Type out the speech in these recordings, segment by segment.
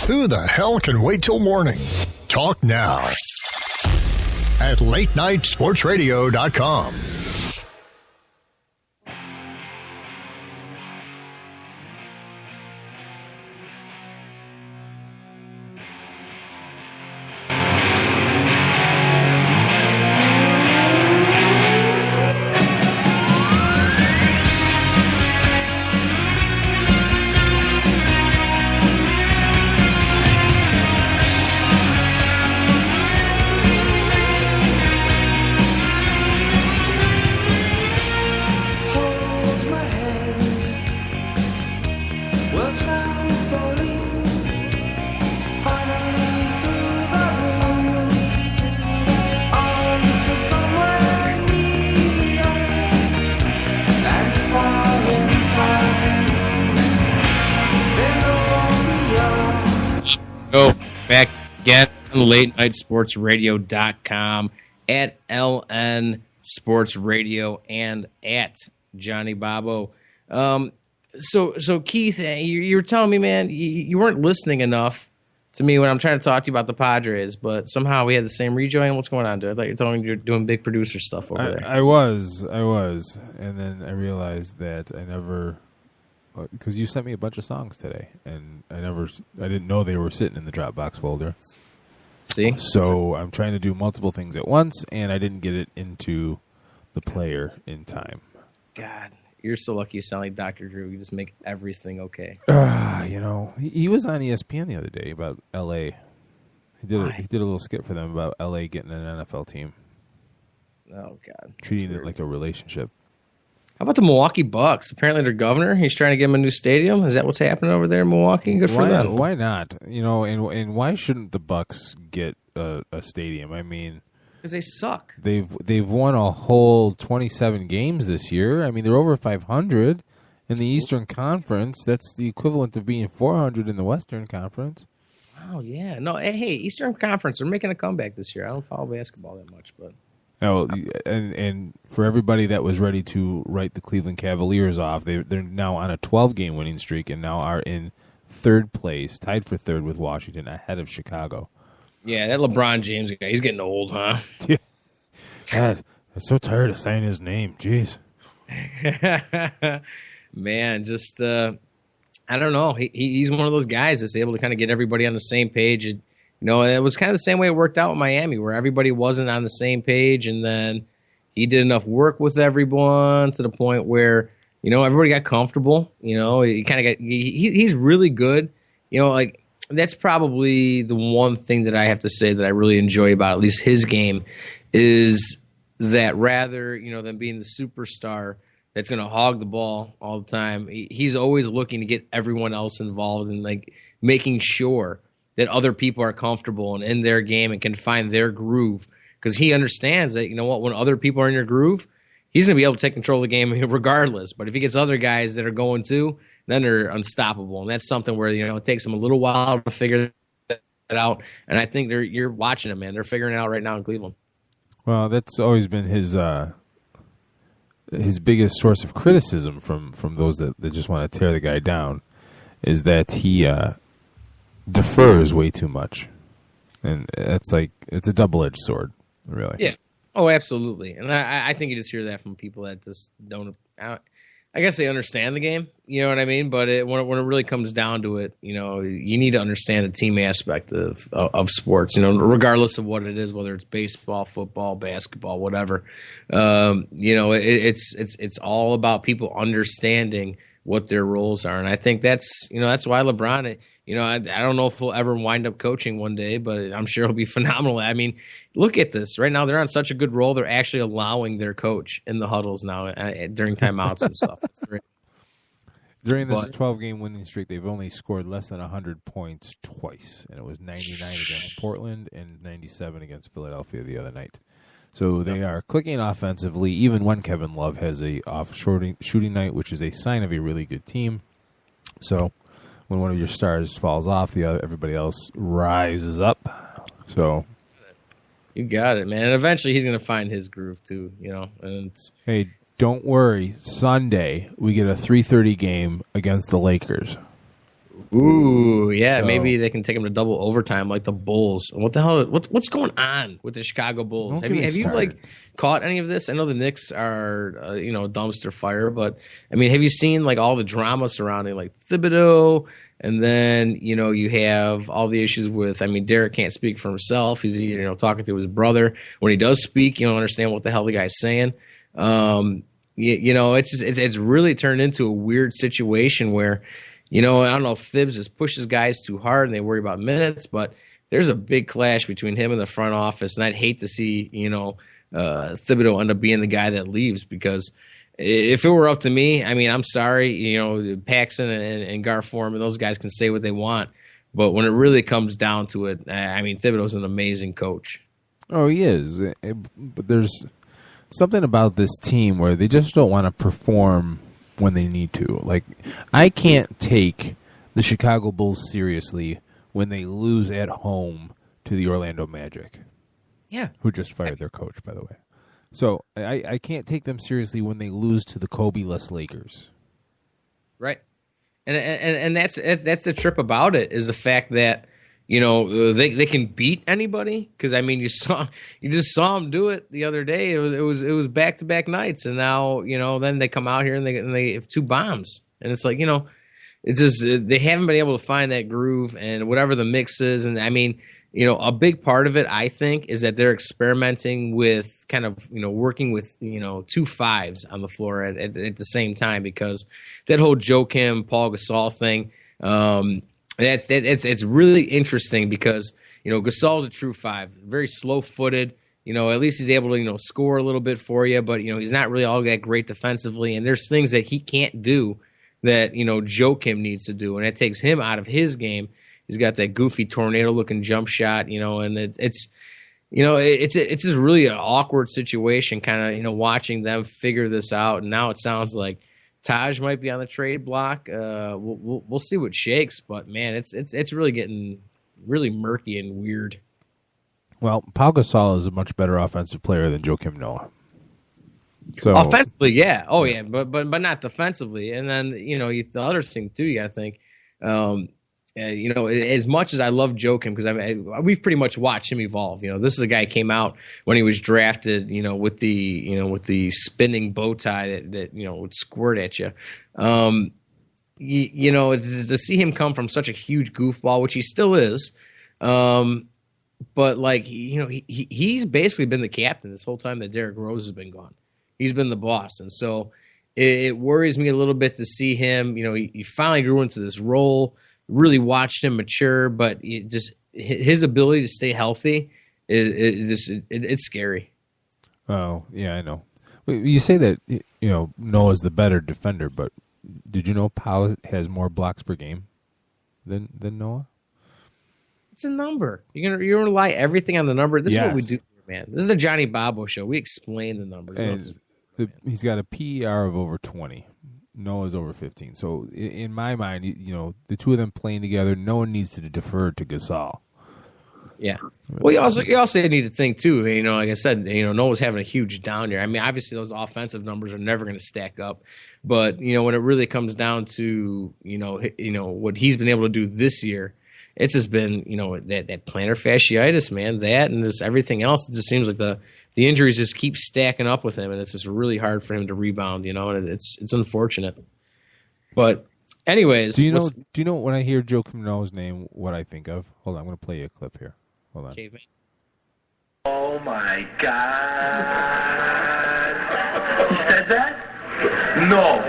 Who the hell can wait till morning? Talk now at latenightsportsradio.com. Back again on LateNightSportsRadio.com, at LN Sports Radio, and at Johnnie Bobbo. So Keith, you were telling me, man, you weren't listening enough to me when I'm trying to talk to you about the Padres, but somehow we had the same rejoin. What's going on, dude? I thought you were telling me you're doing big producer stuff over there. I was, and then I realized that I never. Because you sent me a bunch of songs today, and I didn't know they were sitting in the Dropbox folder. See? So I'm trying to do multiple things at once, and I didn't get it into the player in time. God, you're so lucky you sound like Dr. Drew. You just make everything okay. He was on ESPN the other day about L.A. He did a little skit for them about L.A. getting an NFL team. Oh, God. Treating it like a relationship. How about the Milwaukee Bucks? Apparently their governor, he's trying to give them a new stadium. Is that what's happening over there in Milwaukee? Good for them. Why not? And why shouldn't the Bucks get a stadium? I mean, because they suck. They've won a whole 27 games this year. I mean, they're over 500 in the Eastern Conference. That's the equivalent of being 400 in the Western Conference. Oh, yeah. No, hey, Eastern Conference, they're making a comeback this year. I don't follow basketball that much, but... Oh, and for everybody that was ready to write the Cleveland Cavaliers off, they're now on a 12-game winning streak and now are in third place, tied for third with Washington, ahead of Chicago. Yeah, that LeBron James guy, he's getting old, huh? Yeah. God, I'm so tired of saying his name. Jeez. Man, just, I don't know. He's one of those guys that's able to kind of get everybody on the same page. It was kind of the same way it worked out in Miami, where everybody wasn't on the same page, and then he did enough work with everyone to the point where, everybody got comfortable. He kind of got he's really good. That's probably the one thing that I have to say that I really enjoy about at least his game is that rather, than being the superstar that's going to hog the ball all the time, he's always looking to get everyone else involved and making sure that other people are comfortable and in their game and can find their groove. Because he understands that, when other people are in your groove, he's going to be able to take control of the game regardless. But if he gets other guys that are going to, then they're unstoppable. And that's something where, it takes them a little while to figure that out. And I think you're watching them, man. They're figuring it out right now in Cleveland. Well, that's always been his biggest source of criticism from those that just want to tear the guy down, is that he defers way too much, and it's a double-edged sword, really. Yeah. Oh, absolutely. And I think you just hear that from people that just don't. I guess they understand the game, you know what I mean. But when it really comes down to it, you need to understand the team aspect of sports, regardless of what it is, whether it's baseball, football, basketball, whatever. It's all about people understanding what their roles are, and I think that's why LeBron. I don't know if he'll ever wind up coaching one day, but I'm sure he'll be phenomenal. I mean, look at this. Right now, they're on such a good roll, they're actually allowing their coach in the huddles now during timeouts and stuff. That's great. During this 12-game winning streak, they've only scored less than 100 points twice, and it was 99 against Portland and 97 against Philadelphia the other night. So they are clicking offensively, even when Kevin Love has a off shooting night, which is a sign of a really good team. So when one of your stars falls off, everybody else rises up. So you got it, man. And eventually he's going to find his groove too, And hey, don't worry. Sunday we get a 3:30 game against the Lakers. Ooh, yeah, So- maybe they can take him to double overtime like the Bulls. What the hell? What's going on with the Chicago Bulls? Don't Have get you me have you started. like caught any of this? I know the Knicks are dumpster fire, but I mean, have you seen like all the drama surrounding like Thibodeau? And then you have all the issues with. I mean, Derek can't speak for himself. He's talking to his brother. When he does speak, you don't understand what the hell the guy's saying. It's really turned into a weird situation where. I don't know if Thibs just pushes guys too hard and they worry about minutes, but there's a big clash between him and the front office, and I'd hate to see, Thibodeau end up being the guy that leaves because if it were up to me, I mean, I'm sorry, Paxson and Gar Forman, those guys can say what they want, but when it really comes down to it, I mean, Thibodeau's an amazing coach. Oh, he is. But there's something about this team where they just don't want to perform when they need to. Like, I can't take the Chicago Bulls seriously when they lose at home to the Orlando Magic. Yeah. Who just fired their coach, by the way. So I can't take them seriously when they lose to the Kobe-less Lakers. Right. And that's the trip about it is the fact that they can beat anybody because I mean you just saw them do it the other day. It was back-to-back nights, and now then they come out here and they have 2 bombs, and it's like it's just they haven't been able to find that groove and whatever the mix is, and I mean a big part of it I think is that they're experimenting with kind of working with 2 fives on the floor at the same time because that whole Joakim Paul Gasol thing. It's really interesting because Gasol's a true 5, very slow-footed. At least he's able to score a little bit for you, but he's not really all that great defensively. And there's things that he can't do that Joakim needs to do, and it takes him out of his game. He's got that goofy tornado-looking jump shot, and it's just really an awkward situation, kind of watching them figure this out. And now it sounds like Taj might be on the trade block. We'll see what shakes, but man, it's really getting really murky and weird. Well, Pau Gasol is a much better offensive player than Joakim Noah. So offensively, yeah, but not defensively. And then the other thing too, you got to think, as much as I love Joakim because we've pretty much watched him evolve. This is a guy who came out when he was drafted, with the spinning bow tie that would squirt at you. It's to see him come from such a huge goofball, which he still is. But like he's basically been the captain this whole time that Derrick Rose has been gone. He's been the boss, and so it worries me a little bit to see him. He finally grew into this role. Really watched him mature, but his ability to stay healthy it's scary. Oh yeah, I know. You say that Noah's the better defender, but did you know Pau has more blocks per game than Noah? It's a number. You're gonna rely everything on the number. This is what we do, man. This is the Johnnie Bobbo Show. We explain the numbers. And he's got a PER of over 20. Noah's over 15. So in my mind, the two of them playing together, no one needs to defer to Gasol. Yeah. Well, you also need to think too. Like I said, Noah's having a huge down year. I mean, obviously those offensive numbers are never going to stack up, but when it really comes down to what he's been able to do this year, it's just been that plantar fasciitis, man. That and this everything else. It just seems like the injuries just keep stacking up with him, and it's just really hard for him to rebound. And it's unfortunate. But anyways, do you know when I hear Joakim Noah's name, what I think of? Hold on, I'm going to play you a clip here. Hold on. Caveman. Oh my God! You said that? No.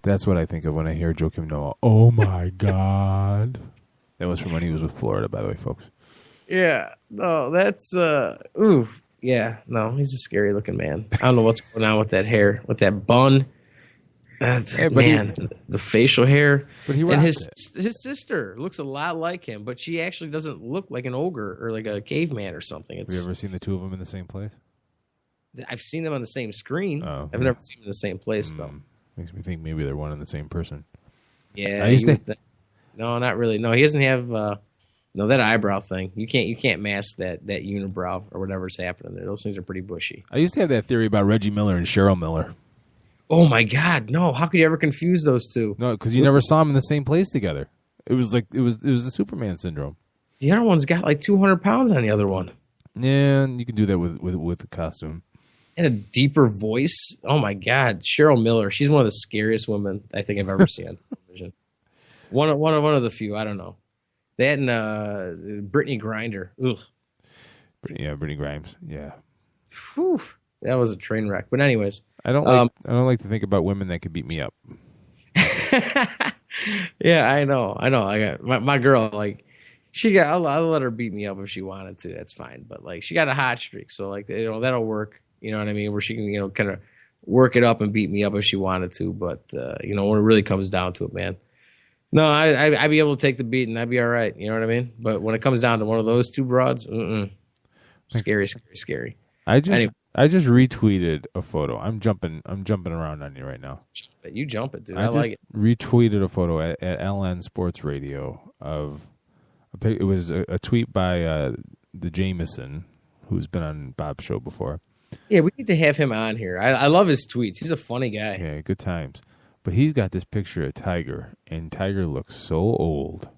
That's what I think of when I hear Joakim Noah. Oh my God! That was from when he was with Florida, by the way, folks. Yeah, no, that's yeah, no, he's a scary looking man. I don't know what's going on with that hair, with that bun. The facial hair. But he and his sister looks a lot like him, but she actually doesn't look like an ogre or like a caveman or something. Have you ever seen the two of them in the same place? I've seen them on the same screen. Oh, I've never seen them in the same place though. Makes me think maybe they're one and the same person. Yeah, no, not really. No, he doesn't have that eyebrow thing. You can't mask that unibrow or whatever's happening there. Those things are pretty bushy. I used to have that theory about Reggie Miller and Cheryl Miller. Oh my God, no! How could you ever confuse those two? No, because you never saw them in the same place together. It was the Superman syndrome. The other one's got like 200 pounds on the other one. Yeah, and you can do that with the costume. And a deeper voice. Oh my God, Cheryl Miller. She's one of the scariest women I think I've ever seen on television. One of the few. I don't know. That and Brittany Grinder. Ugh. Brittany Grimes. Yeah. Whew. That was a train wreck. But anyways, I don't like to think about women that could beat me up. Yeah, I know. I got my girl. Like, I'll let her beat me up if she wanted to. That's fine. But like, she got a hot streak, so like, that'll work. You know what I mean? Where she can kind of work it up and beat me up if she wanted to. But when it really comes down to it, man. No, I'd be able to take the beating. I'd be all right. You know what I mean? But when it comes down to one of those two broads, scary. I just retweeted a photo. I'm jumping around on you right now. You jump it, dude. I like it. Retweeted a photo at LN Sports Radio of it was a tweet by the Jameson, who's been on Bob's show before. Yeah, we need to have him on here. I love his tweets. He's a funny guy. Yeah, good times. But he's got this picture of Tiger, and Tiger looks so old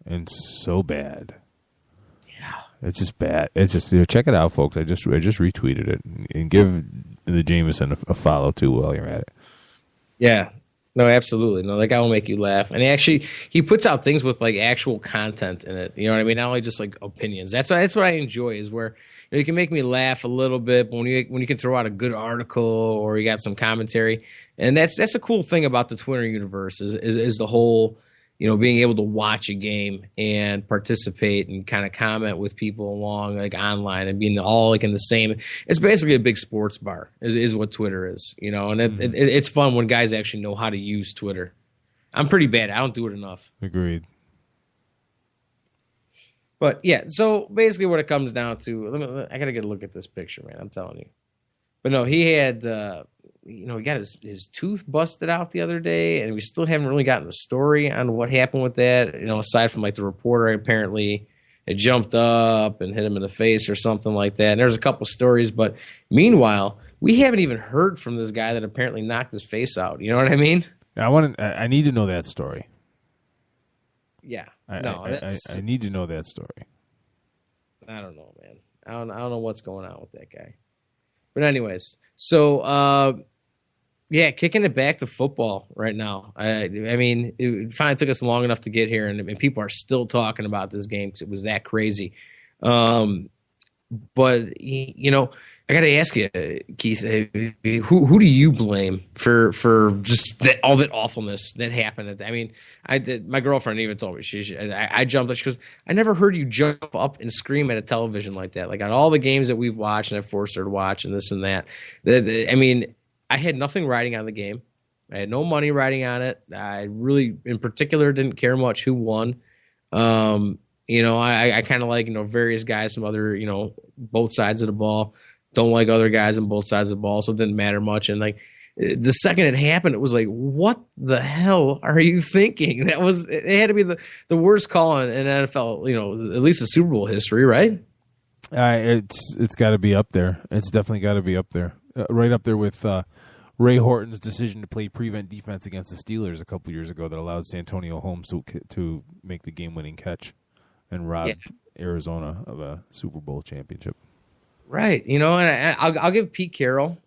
and so bad. Yeah, it's just bad. It's just check it out, folks. I just retweeted it, and give the Jameson a follow too while you're at it. Yeah, no, absolutely. No, that guy will make you laugh, and he puts out things with like actual content in it. You know what I mean? Not only just like opinions. That's what I enjoy is where you can make me laugh a little bit, but when you can throw out a good article or you got some commentary. And that's a cool thing about the Twitter universe is the whole, being able to watch a game and participate and kind of comment with people along like online and being all like in the same. It's basically a big sports bar is what Twitter is, and it's fun when guys actually know how to use Twitter. I'm pretty bad. I don't do it enough. Agreed. But yeah, so basically what it comes down to, I got to get a look at this picture, man. I'm telling you. But no, he had, he got his tooth busted out the other day, and we still haven't really gotten the story on what happened with that. Aside from like the reporter apparently it jumped up and hit him in the face or something like that. And there's a couple stories, but meanwhile, we haven't even heard from this guy that apparently knocked his face out. You know what I mean? I need to know that story. Yeah. I need to know that story. I don't know, man. I don't know what's going on with that guy. But anyways, so kicking it back to football right now. I mean, it finally took us long enough to get here, and people are still talking about this game because it was that crazy. But I got to ask you, Keith, who do you blame for just all that awfulness that happened? I mean, my girlfriend even told me I jumped up. She goes, I never heard you jump up and scream at a television like that. Like on all the games that we've watched and I've forced her to watch and this and that. I mean, I had nothing riding on the game. I had no money riding on it. I really, in particular, didn't care much who won. I kind of like, various guys from other, both sides of the ball. Don't like other guys on both sides of the ball, so it didn't matter much. And like the second it happened, it was like, what the hell are you thinking? It had to be the worst call in NFL, at least the Super Bowl history, right? It's got to be up there. It's definitely got to be up there, right up there with Ray Horton's decision to play prevent defense against the Steelers a couple years ago that allowed Santonio Holmes to make the game-winning catch and rob Arizona of a Super Bowl championship. Right. And I'll give Pete Carroll,